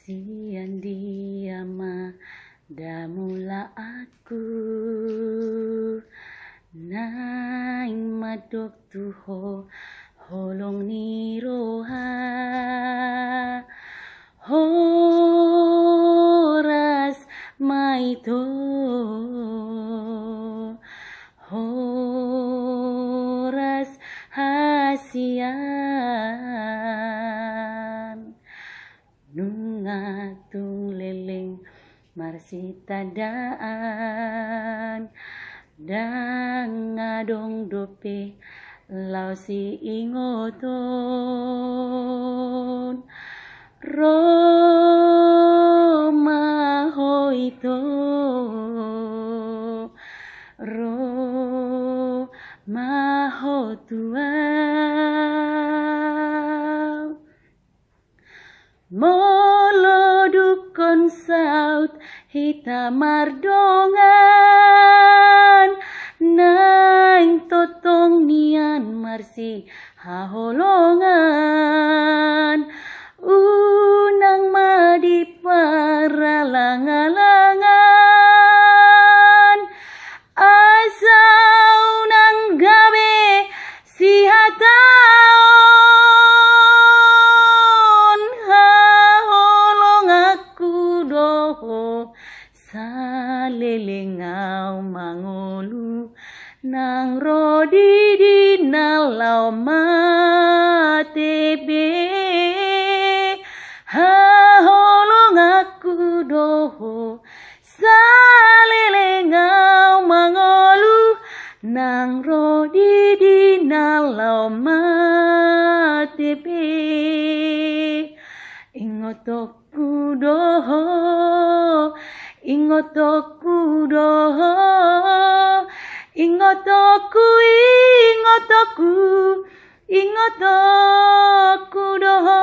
Sian dia damula aku naing madok tuho holong ni roha horas maito horas hasian nungatung leleng marsitadaan dangadong dope lau si ingoton Roma hoito Roma hotuau molo dukon saut hita mardongan naing totong nian marsi haholongan unang madi paralangalangan asau nang gabe si hataon haholong aku doho salelengau mangolu nang rodi di nalau matebe haholong aku doho salelengau mangolu nang rodi di nalau matebe ingotoku doho ingotoku doho ingotoku doho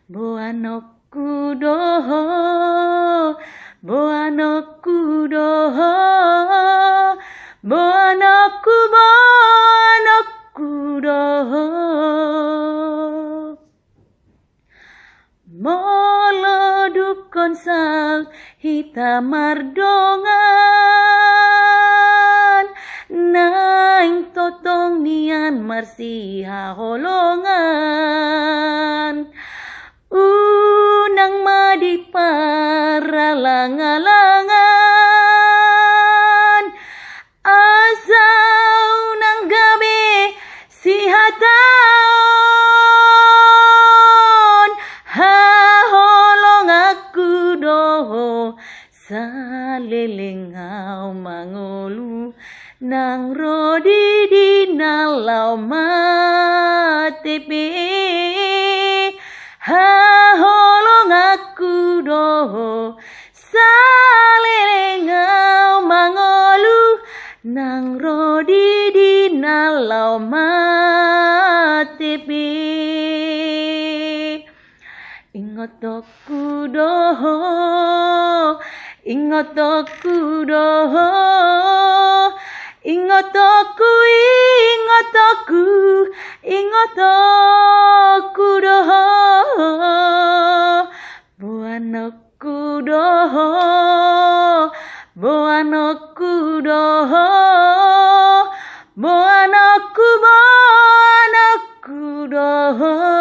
boanoku doho boanoku doho boanoku doho molo dukon saut hita mardongan naing totong nian marsi haholongan unang madi paralangalangan asau nang gabe si hataon haholong aku doho salelengau mangolu nang rodi di nalau matebe haholong aku doho salelengau mangolu nang rodi di nalau matebe ingotoku doho ingotoku doho ingotoku doho boanoku doho boanoku doho boanoku doho